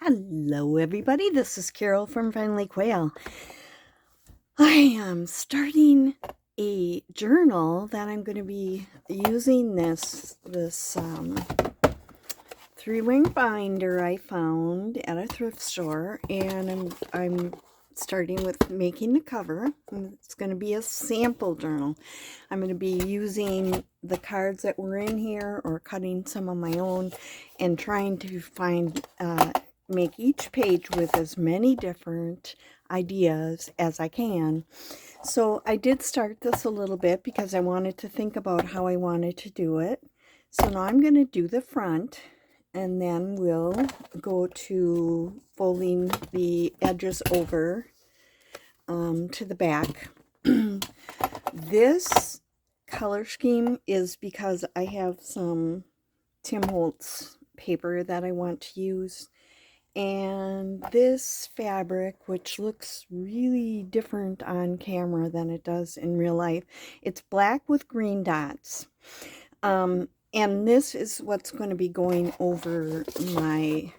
Hello everybody, this is Carol from Friendly Quail. I am starting a journal that I'm going to be using this three-ring binder I found at a thrift store, and I'm starting with making the cover. It's going to be a sample journal. I'm going to be using the cards that were in here or cutting some of my own and trying to find make each page with as many different ideas as I can. So I did start this a little bit because I wanted to think about how I wanted to do it. So now I'm going to do the front, and then we'll go to folding the edges over to the back. This color scheme is because I have some Tim Holtz paper that I want to use, and this fabric, which looks really different on camera than it does in real life, it's black with green dots. And this is what's going to be going over my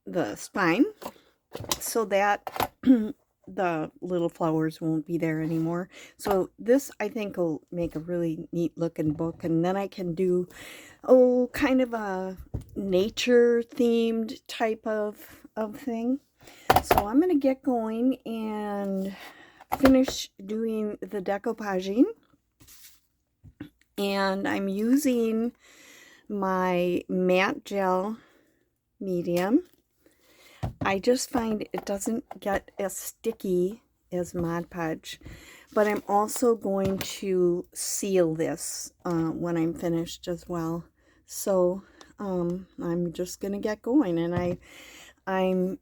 the spine, so that the little flowers won't be there anymore. So this, I think, will make a really neat looking book, and then I can do kind of a nature themed type of thing. So I'm going to get going and finish doing the decoupaging. And I'm using my matte gel medium. I just find it doesn't get as sticky as Mod Podge, but I'm also going to seal this when I'm finished as well. So I'm just gonna get going, and I'm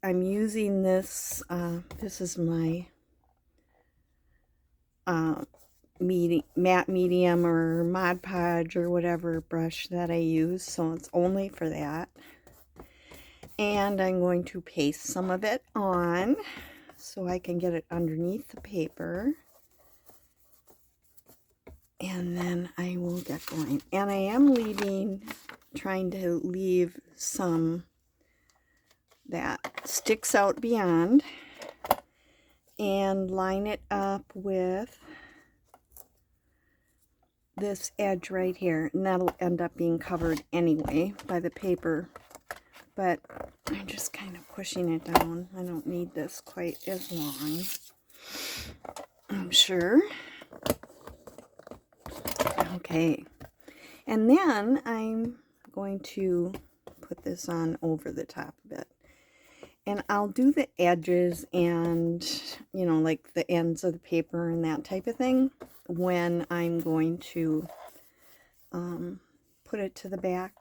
using this. This is my matte medium or Mod Podge or whatever brush that I use, so it's only for that. And I'm going to paste some of it on so I can get it underneath the paper, and then I will get going. And I am trying to leave some that sticks out beyond, and line it up with this edge right here, and that'll end up being covered anyway by the paper, but I'm just kind of pushing it down. I don't need this quite as long, I'm sure. Okay, and then I'm going to put this on over the top of it, and I'll do the edges and, you know, like the ends of the paper and that type of thing when I'm going to put it to the back.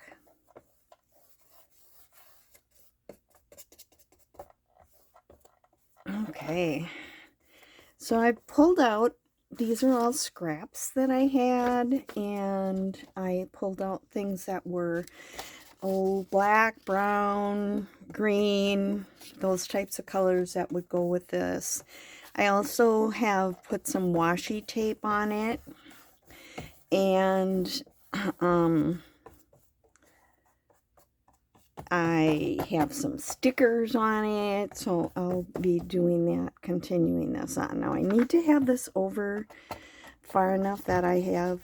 Okay, so I pulled out, these are all scraps that I had, and I pulled out things that were black, brown, green, those types of colors that would go with this. I also have put some washi tape on it, and I have some stickers on it, so I'll be doing that, continuing this on. Now I need to have this over far enough that I have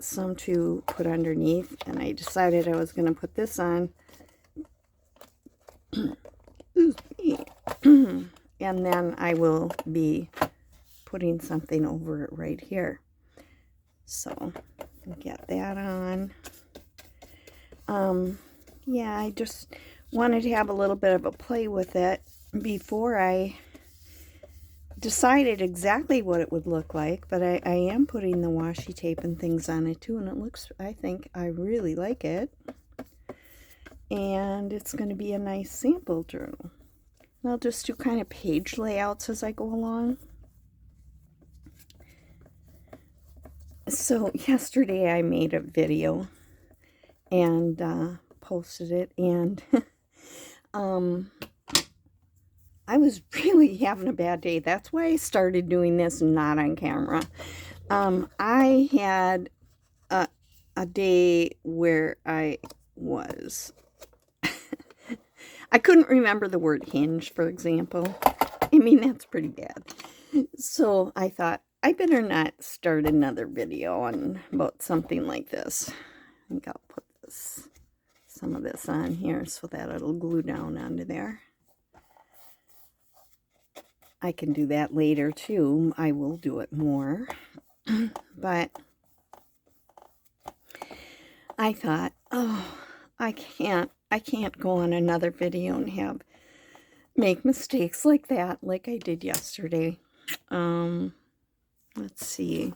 some to put underneath, and I decided I was going to put this on. And then I will be putting something over it right here. So get that on. Yeah, I just wanted to have a little bit of a play with it before I decided exactly what it would look like, but I am putting the washi tape and things on it too, and it looks, I think I really like it, and it's going to be a nice sample journal. I'll just do kind of page layouts as I go along. So yesterday I made a video and posted it, and I was really having a bad day. That's why I started doing this not on camera. I had a day where I was. I couldn't remember the word hinge, for example. I mean, that's pretty bad. So I thought, I better not start another video on about something like this. I think I'll put some of this on here so that it'll glue down onto there. I can do that later too. I will do it more. But I thought, oh, I can't go on another video and make mistakes like that, like I did yesterday. Let's see.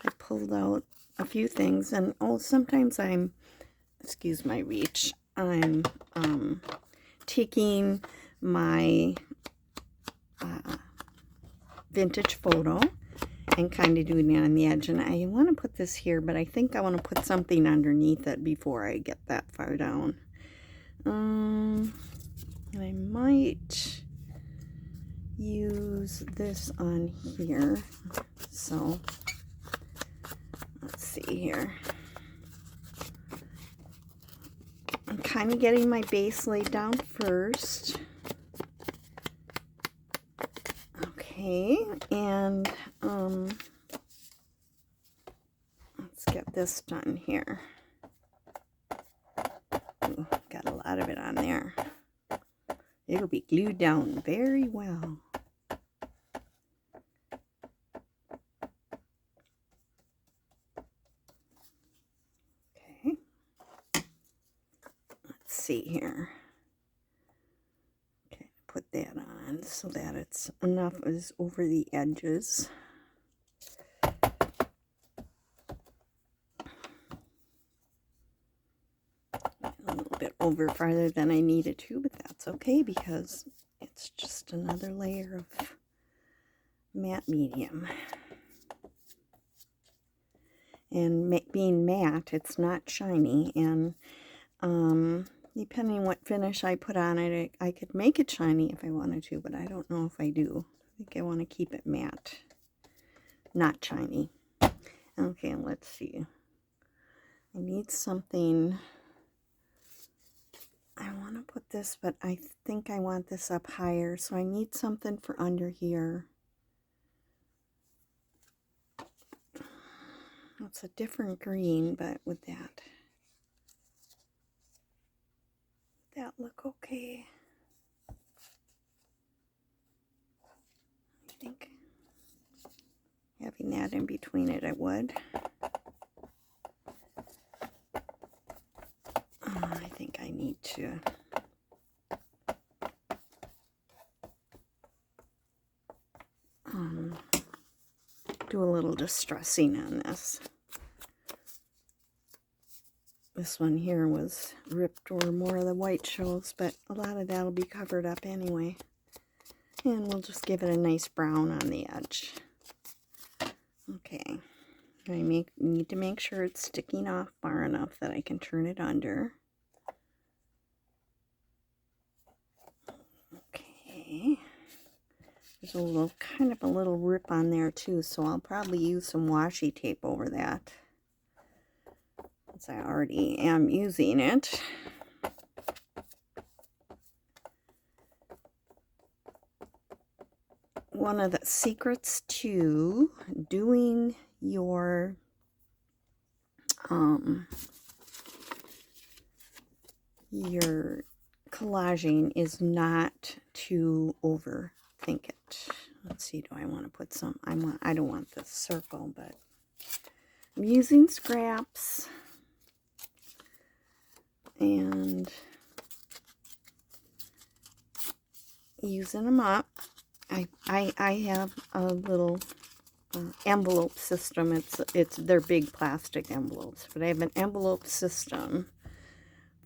I pulled out a few things, and sometimes excuse my reach, I'm taking my vintage photo and kind of doing it on the edge, and I want to put this here, but I think I want to put something underneath it before I get that far down. And I might use this on here. So let's see here. I'm kind of getting my base laid down first. Okay, and let's get this done here. Ooh, got a lot of it on there. It'll be glued down very well. Okay, let's see here. Okay, put that on so that it's enough is over the edges. A little bit over farther than I needed to, but that's okay because it's just another layer of matte medium. And being matte, it's not shiny, and depending what finish I put on it, I could make it shiny if I wanted to, but I don't know if I do. I think I want to keep it matte, not shiny. Okay, let's see. I need something. I want to put this, but I think I want this up higher, so I need something for under here. It's a different green, but would that look okay? I think having that in between it, I would. I think I need to do a little distressing on this. This one here was ripped where more of the white shows, but a lot of that will be covered up anyway. And we'll just give it a nice brown on the edge. Okay, I need to make sure it's sticking off far enough that I can turn it under. Okay, there's kind of a little rip on there too, so I'll probably use some washi tape over that, since I already am using it. One of the secrets to doing your collaging is not to overthink it. Let's see, do I want to put some? I don't want this circle, but I'm using scraps and using them up. I have a little envelope system. They're big plastic envelopes, but I have an envelope system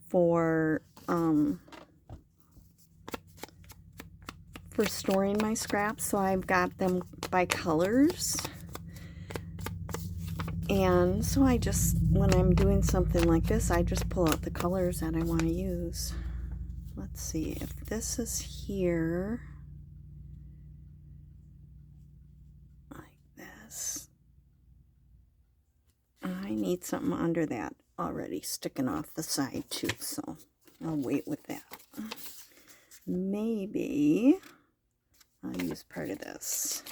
for storing my scraps. So I've got them by colors, and so I just, when I'm doing something like this, I just pull out the colors that I want to use. Let's see if this is here. I I need something under that already sticking off the side too, so I'll wait with that. Maybe I'll use part of this.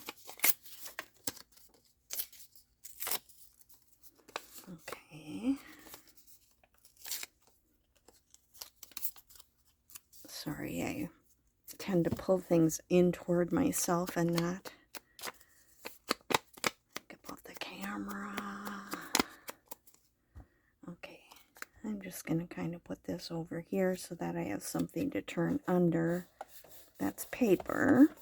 Okay. Sorry, I tend to pull things in toward myself and not think about the camera. Okay, I'm just going to kind of put this over here so that I have something to turn under. That's paper.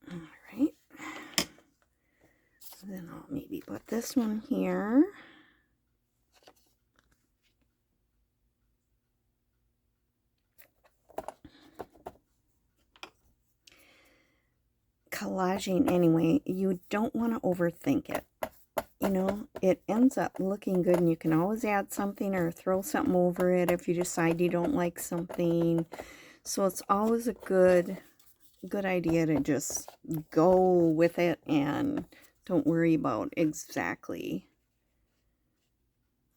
Alright. So then I'll maybe put this one here. Collaging, anyway, you don't want to overthink it. You know, it ends up looking good, and you can always add something or throw something over it if you decide you don't like something. So it's always a good idea to just go with it and don't worry about exactly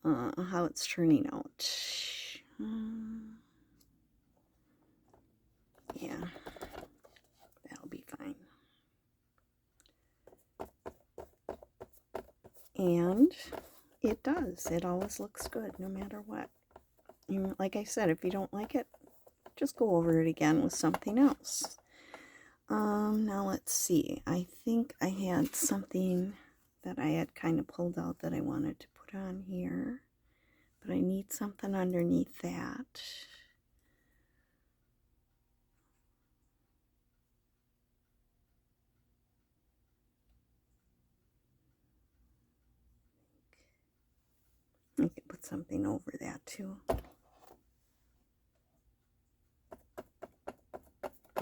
how it's turning out. Yeah, that'll be fine. And it does. It always looks good no matter what. And like I said, if you don't like it, just go over it again with something else. Now let's see. I think I had something that I had kind of pulled out that I wanted to put on here. But I need something underneath that. I could put something over that too.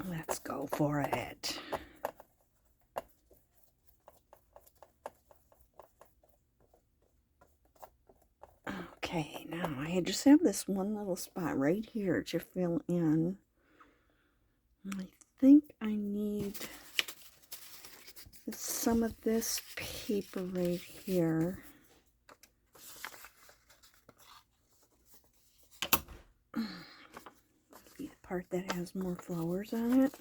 Let's go for it. Okay, now I just have this one little spot right here to fill in. I think I need some of this paper right here. The part that has more flowers on it.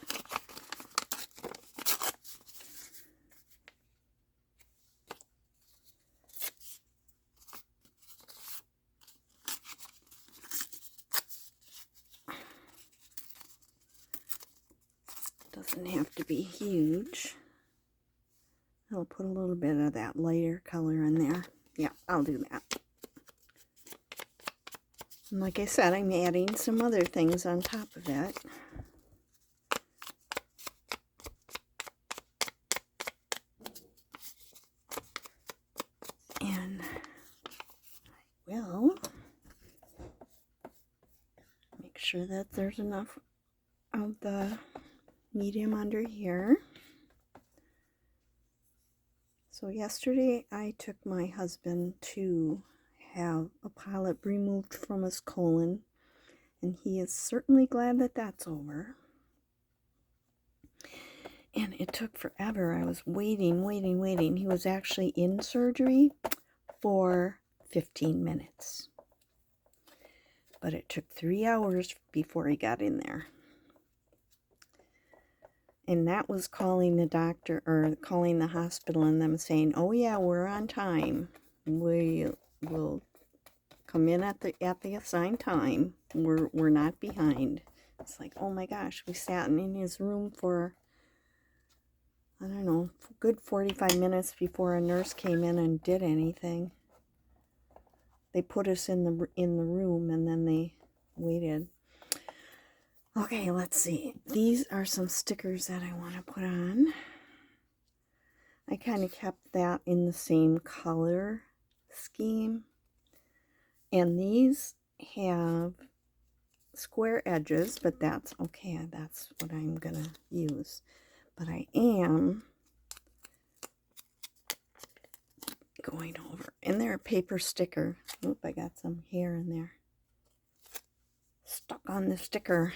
Doesn't have to be huge. I'll put a little bit of that lighter color in there. Yeah, I'll do that. And like I said, I'm adding some other things on top of it. And I will make sure that there's enough of the medium under here. So yesterday I took my husband to have a polyp removed from his colon, and he is certainly glad that that's over. And it took forever. I was waiting. He was actually in surgery for 15 minutes. But it took 3 hours before he got in there. And that was calling the doctor, or calling the hospital, and them saying, oh yeah, we're on time. We will come in at the assigned time. We're not behind. It's like, oh my gosh, we sat in his room for, I don't know, a good 45 minutes before a nurse came in and did anything. They put us in the room, and then they waited. Okay, let's see. These are some stickers that I want to put on. I kind of kept that in the same color scheme. And these have square edges, but that's okay. That's what I'm going to use. But I am going over. And they're a paper sticker. Oop, I got some hair in there. Stuck on the sticker.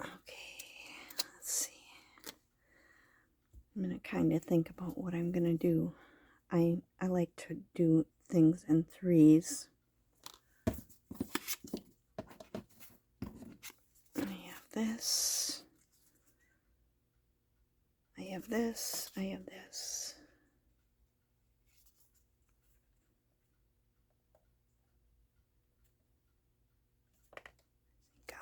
Okay, let's see. I'm going to kind of think about what I'm going to do. I like to do things in threes. I have this. I have this. I have this.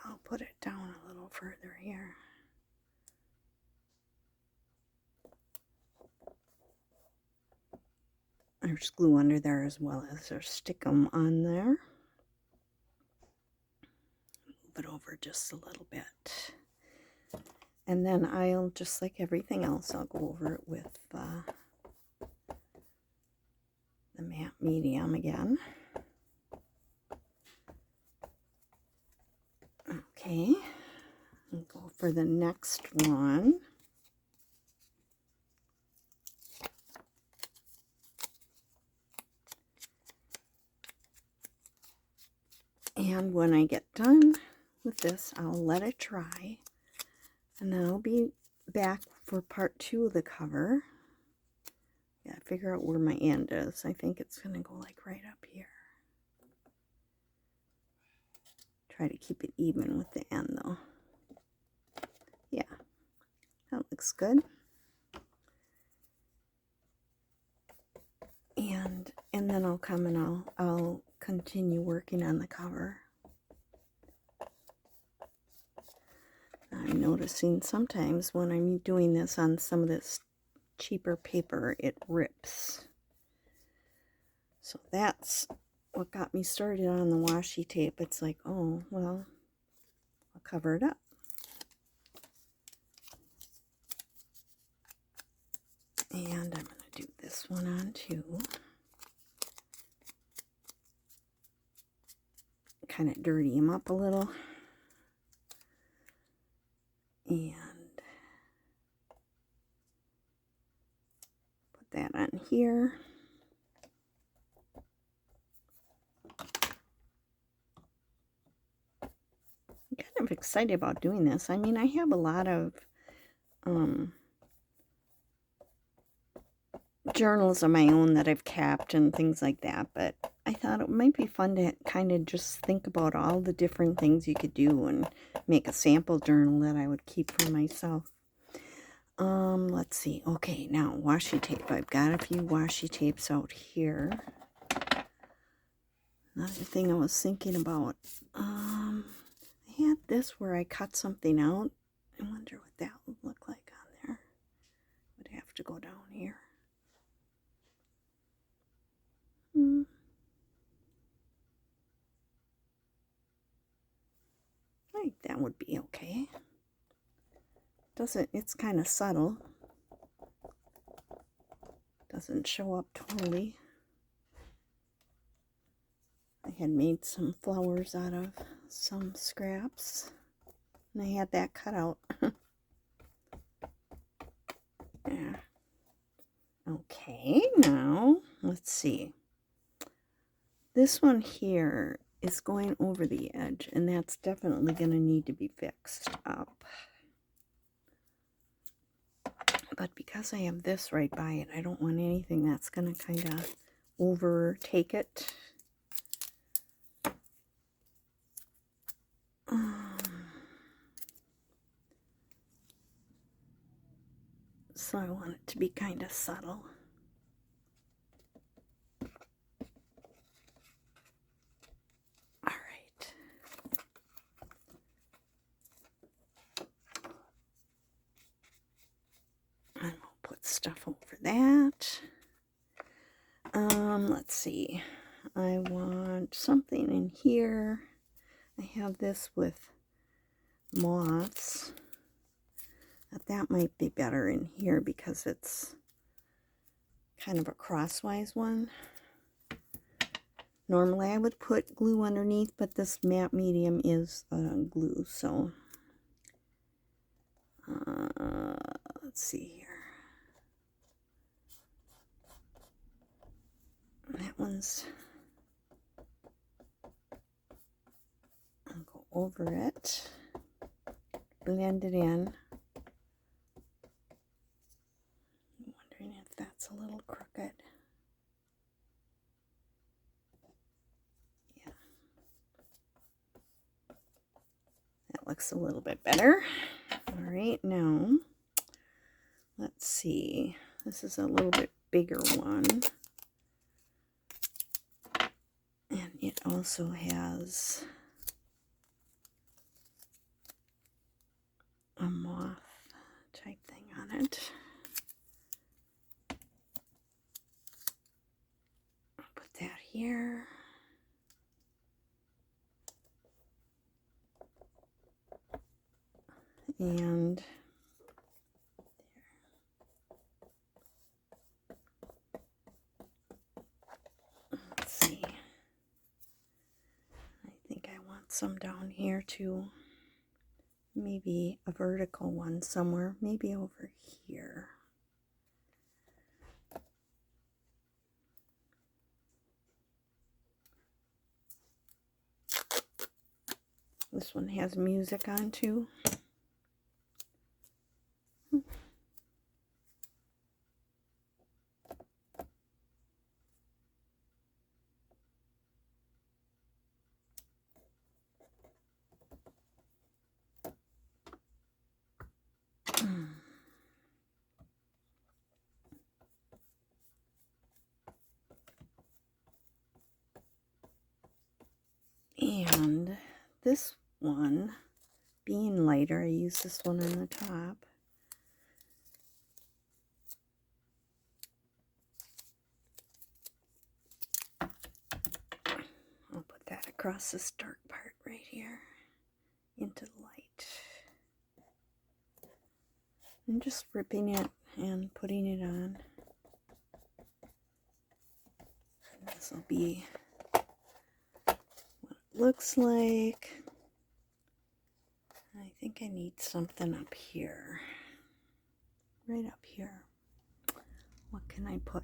I'll put it down a little further here. There's glue under there as well as there's stickum on there. Move it over just a little bit. And then I'll, just like everything else, I'll go over it with the matte medium again. Okay, I'll go for the next one. And when I get done with this, I'll let it dry. And then I'll be back for part 2 of the cover. Yeah, figure out where my end is. I think it's going to go like right up here. Try to keep it even with the end though. Yeah, that looks good. And then I'll come and I'll continue working on the cover. I'm noticing sometimes when I'm doing this on some of this cheaper paper, it rips. So that's what got me started on the washi tape. It's like, oh, well, I'll cover it up. And I'm going to do this one on too. Kind of dirty them up a little. And put that on here. I'm kind of excited about doing this. I mean, I have a lot of journals of my own that I've kept and things like that, but I thought it might be fun to kind of just think about all the different things you could do and make a sample journal that I would keep for myself. Let's see. Okay, now washi tape. I've got a few washi tapes out here. Another thing I was thinking about, I had this where I cut something out. I wonder what that would look like on there. Would have to go down here. I think that would be okay. It's kind of subtle. Doesn't show up totally. I had made some flowers out of some scraps, and I had that cut out. Yeah. Okay, now let's see. This one here is going over the edge, and that's definitely going to need to be fixed up. But because I have this right by it, I don't want anything that's going to kind of overtake it. So I want it to be kind of subtle. All right. And we'll put stuff over that. Let's see. I want something in here. I have this with moths. That might be better in here because it's kind of a crosswise one. Normally I would put glue underneath, but this matte medium is glue, so let's see here. That one's, I'll go over it, blend it in. I'm wondering if that's a little crooked. Yeah. That looks a little bit better. All right, now, let's see. This is a little bit bigger one. And it also has a moth type thing on it. I'll put that here. And let's see. I think I want some down here too. Maybe a vertical one somewhere, maybe over here. This one has music on too. And this one, being lighter, I use this one on the top. I'll put that across this dark part right here into the light. I'm just ripping it and putting it on. This will be what it looks like. I think I need something up here. Right up here. What can I put?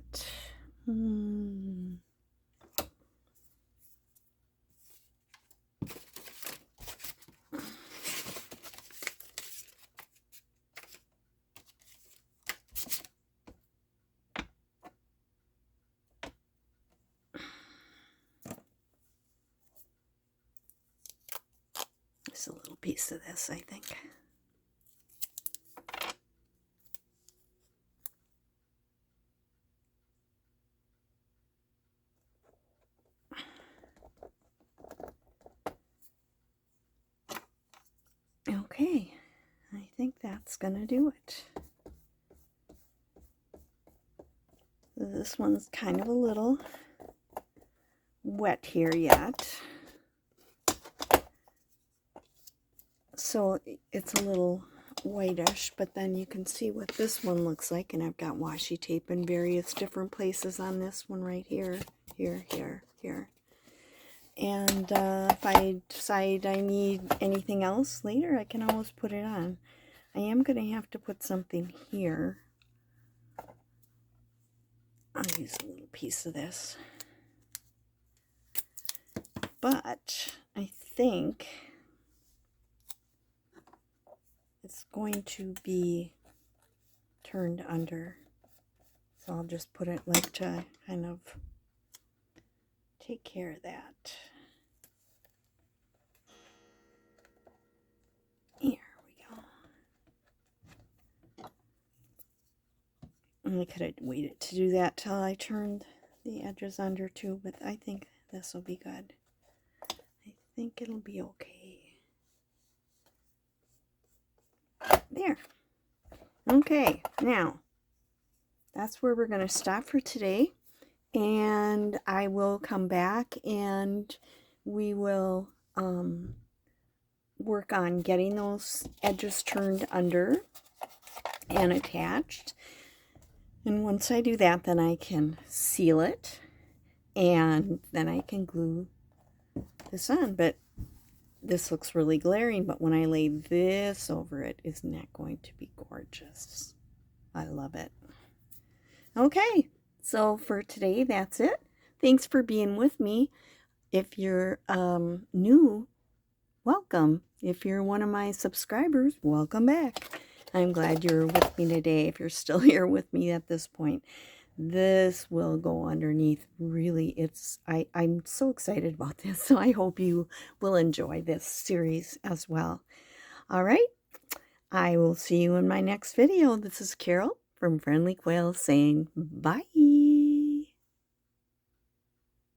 Just a little piece of this, I think. Okay, I think that's gonna do it. This one's kind of a little wet here yet, so it's a little whitish, but then you can see what this one looks like, and I've got washi tape in various different places on this one right here, here, here, here. And if I decide I need anything else later, I can always put it on. I am going to have to put something here. I'll use a little piece of this. But I think it's going to be turned under. So I'll just put it like to kind of take care of that. Here we go. And I could have waited to do that till I turned the edges under too, but I think this will be good. I think it'll be okay. There. Okay, now that's where we're going to stop for today, and I will come back and we will work on getting those edges turned under and attached. And once I do that, then I can seal it, and then I can glue this on. But this looks really glaring, but when I lay this over it, isn't that going to be gorgeous? I love it. Okay, so for today, that's it. Thanks for being with me. If you're new, welcome. If you're one of my subscribers, welcome back. I'm glad you're with me today. If you're still here with me at this point, this will go underneath. Really, I'm so excited about this. So I hope you will enjoy this series as well. All right, I will see you in my next video. This is Carol from Friendly Quail saying bye.